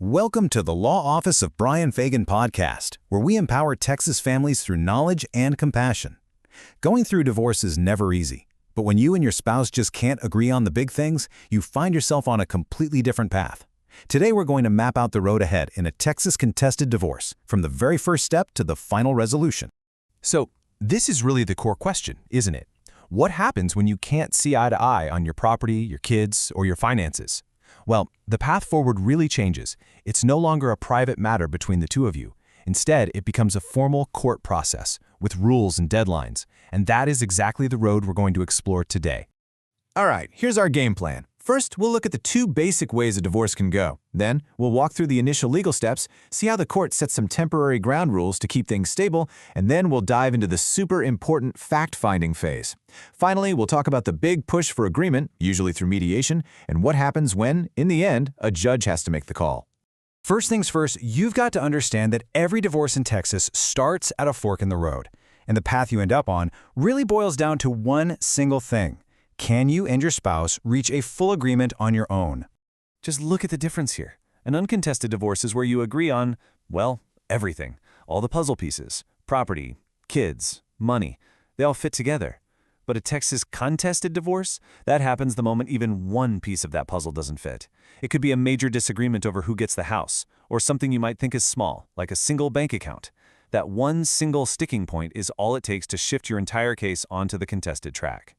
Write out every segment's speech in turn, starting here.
Welcome to the Law Office of Brian Fagan podcast, where we empower Texas families through knowledge and compassion. Going through divorce is never easy, but when you and your spouse just can't agree on the big things, you find yourself on a completely different path. Today we're going to map out the road ahead in a Texas contested divorce, from the very first step to the final resolution. So, this is really the core question, isn't it? What happens when you can't see eye to eye on your property, your kids, or your finances? Well, the path forward really changes. It's no longer a private matter between the two of you. Instead, it becomes a formal court process with rules and deadlines, and that is exactly the road we're going to explore today. All right, here's our game plan. First, we'll look at the two basic ways a divorce can go. Then, we'll walk through the initial legal steps, see how the court sets some temporary ground rules to keep things stable, and then we'll dive into the super important fact-finding phase. Finally, we'll talk about the big push for agreement, usually through mediation, and what happens when, in the end, a judge has to make the call. First things first, you've got to understand that every divorce in Texas starts at a fork in the road, and the path you end up on really boils down to one single thing. Can you and your spouse reach a full agreement on your own? Just look at the difference here. An uncontested divorce is where you agree on, well, everything. All the puzzle pieces, property, kids, money, they all fit together. But a Texas contested divorce, that happens the moment even one piece of that puzzle doesn't fit. It could be a major disagreement over who gets the house, or something you might think is small, like a single bank account. That one single sticking point is all it takes to shift your entire case onto the contested track.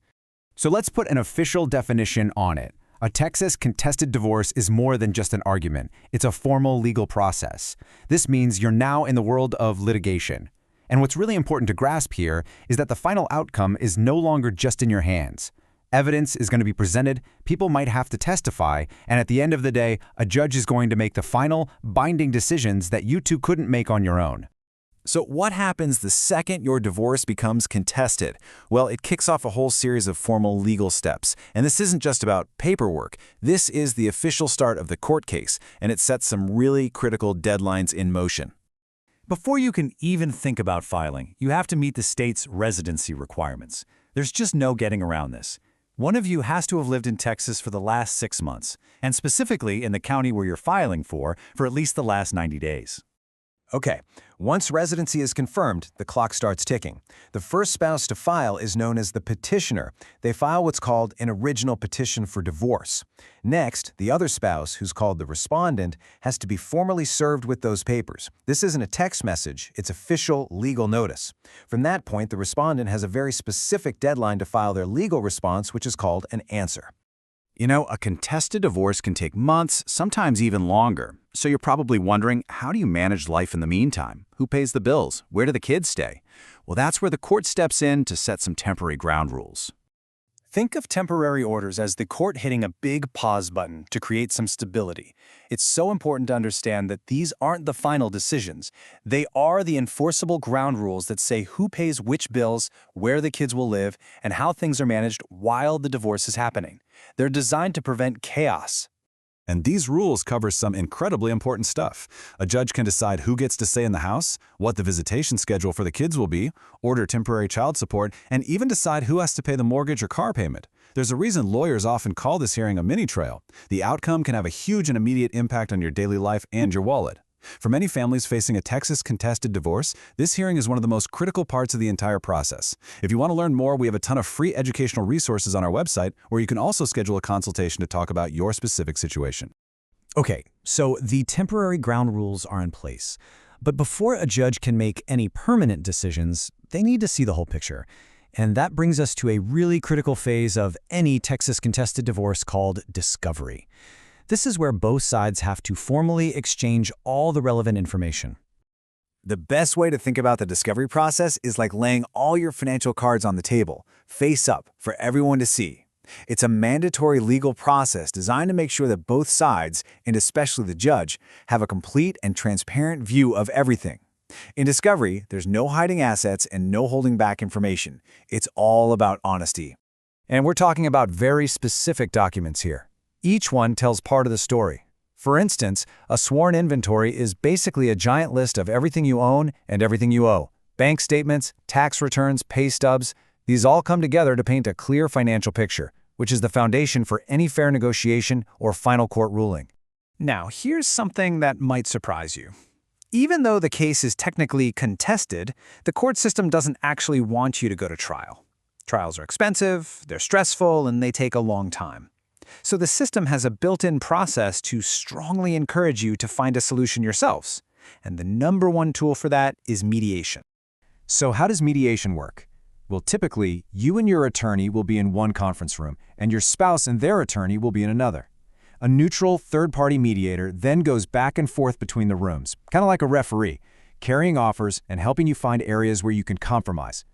So let's put an official definition on it. A Texas contested divorce is more than just an argument. It's a formal legal process. This means you're now in the world of litigation. And what's really important to grasp here is that the final outcome is no longer just in your hands. Evidence is going to be presented, people might have to testify, and at the end of the day, a judge is going to make the final, binding decisions that you two couldn't make on your own. So what happens the second your divorce becomes contested? Well, it kicks off a whole series of formal legal steps. And this isn't just about paperwork. This is the official start of the court case, and it sets some really critical deadlines in motion. Before you can even think about filing, you have to meet the state's residency requirements. There's just no getting around this. One of you has to have lived in Texas for the last 6 months, and specifically in the county where you're filing for at least the last 90 days. Okay, once residency is confirmed, the clock starts ticking. The first spouse to file is known as the petitioner. They file what's called an original petition for divorce. Next, the other spouse, who's called the respondent, has to be formally served with those papers. This isn't a text message, it's official legal notice. From that point, the respondent has a very specific deadline to file their legal response, which is called an answer. You know, a contested divorce can take months, sometimes even longer. So you're probably wondering, how do you manage life in the meantime? Who pays the bills? Where do the kids stay? Well, that's where the court steps in to set some temporary ground rules. Think of temporary orders as the court hitting a big pause button to create some stability. It's so important to understand that these aren't the final decisions. They are the enforceable ground rules that say who pays which bills, where the kids will live, and how things are managed while the divorce is happening. They're designed to prevent chaos. And these rules cover some incredibly important stuff. A judge can decide who gets to stay in the house, what the visitation schedule for the kids will be, order temporary child support, and even decide who has to pay the mortgage or car payment. There's a reason lawyers often call this hearing a mini-trial. The outcome can have a huge and immediate impact on your daily life and your wallet. For many families facing a Texas contested divorce, this hearing is one of the most critical parts of the entire process. If you want to learn more, we have a ton of free educational resources on our website, where you can also schedule a consultation to talk about your specific situation. Okay, so the temporary ground rules are in place. But before a judge can make any permanent decisions, they need to see the whole picture. And that brings us to a really critical phase of any Texas contested divorce called discovery. This is where both sides have to formally exchange all the relevant information. The best way to think about the discovery process is like laying all your financial cards on the table, face up, for everyone to see. It's a mandatory legal process designed to make sure that both sides, and especially the judge, have a complete and transparent view of everything. In discovery, there's no hiding assets and no holding back information. It's all about honesty. And we're talking about very specific documents here. Each one tells part of the story. For instance, a sworn inventory is basically a giant list of everything you own and everything you owe. Bank statements, tax returns, pay stubs, these all come together to paint a clear financial picture, which is the foundation for any fair negotiation or final court ruling. Now, here's something that might surprise you. Even though the case is technically contested, the court system doesn't actually want you to go to trial. Trials are expensive, they're stressful, and they take a long time. So the system has a built-in process to strongly encourage you to find a solution yourselves. And the number one tool for that is mediation. So how does mediation work? Well, typically, you and your attorney will be in one conference room, and your spouse and their attorney will be in another. A neutral third-party mediator then goes back and forth between the rooms, kind of like a referee, carrying offers and helping you find areas where you can compromise.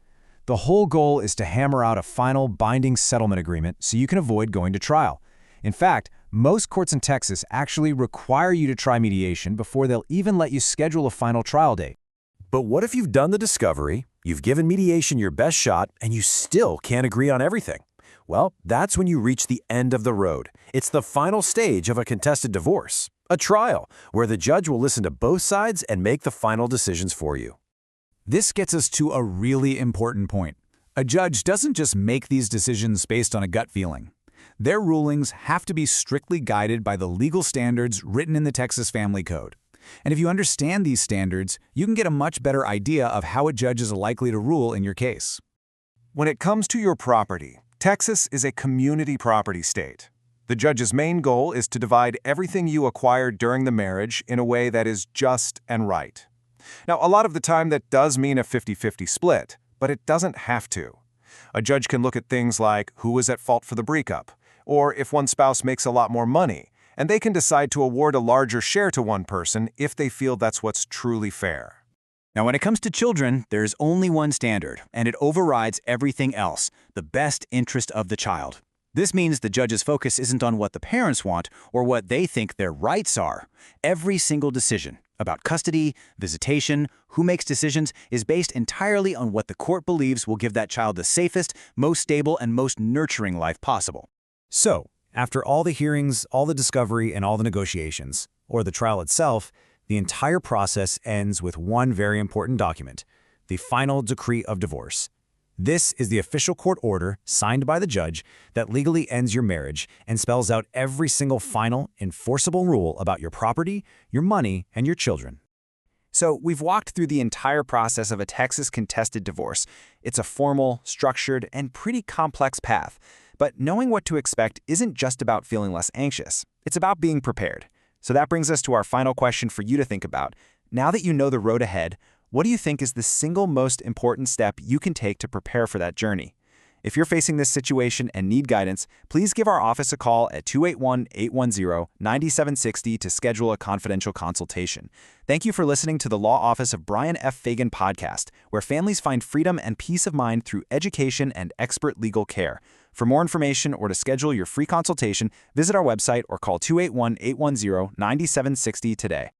The whole goal is to hammer out a final binding settlement agreement so you can avoid going to trial. In fact, most courts in Texas actually require you to try mediation before they'll even let you schedule a final trial date. But what if you've done the discovery, you've given mediation your best shot, and you still can't agree on everything? Well, that's when you reach the end of the road. It's the final stage of a contested divorce, a trial, where the judge will listen to both sides and make the final decisions for you. This gets us to a really important point. A judge doesn't just make these decisions based on a gut feeling. Their rulings have to be strictly guided by the legal standards written in the Texas Family Code. And if you understand these standards, you can get a much better idea of how a judge is likely to rule in your case. When it comes to your property, Texas is a community property state. The judge's main goal is to divide everything you acquired during the marriage in a way that is just and right. Now, a lot of the time that does mean a 50-50 split, but it doesn't have to. A judge can look at things like who was at fault for the breakup, or if one spouse makes a lot more money, and they can decide to award a larger share to one person if they feel that's what's truly fair. Now, when it comes to children, there's only one standard, and it overrides everything else: the best interest of the child. This means the judge's focus isn't on what the parents want or what they think their rights are. Every single decision about custody, visitation, who makes decisions is based entirely on what the court believes will give that child the safest, most stable, and most nurturing life possible. So, after all the hearings, all the discovery, and all the negotiations, or the trial itself, the entire process ends with one very important document: the final decree of divorce. This is the official court order signed by the judge that legally ends your marriage and spells out every single final, enforceable rule about your property, your money, and your children. So we've walked through the entire process of a Texas contested divorce. It's a formal, structured, and pretty complex path. But knowing what to expect isn't just about feeling less anxious. It's about being prepared. So that brings us to our final question for you to think about. Now that you know the road ahead, what do you think is the single most important step you can take to prepare for that journey? If you're facing this situation and need guidance, please give our office a call at 281-810-9760 to schedule a confidential consultation. Thank you for listening to the Law Office of Brian F. Fagan podcast, where families find freedom and peace of mind through education and expert legal care. For more information or to schedule your free consultation, visit our website or call 281-810-9760 today.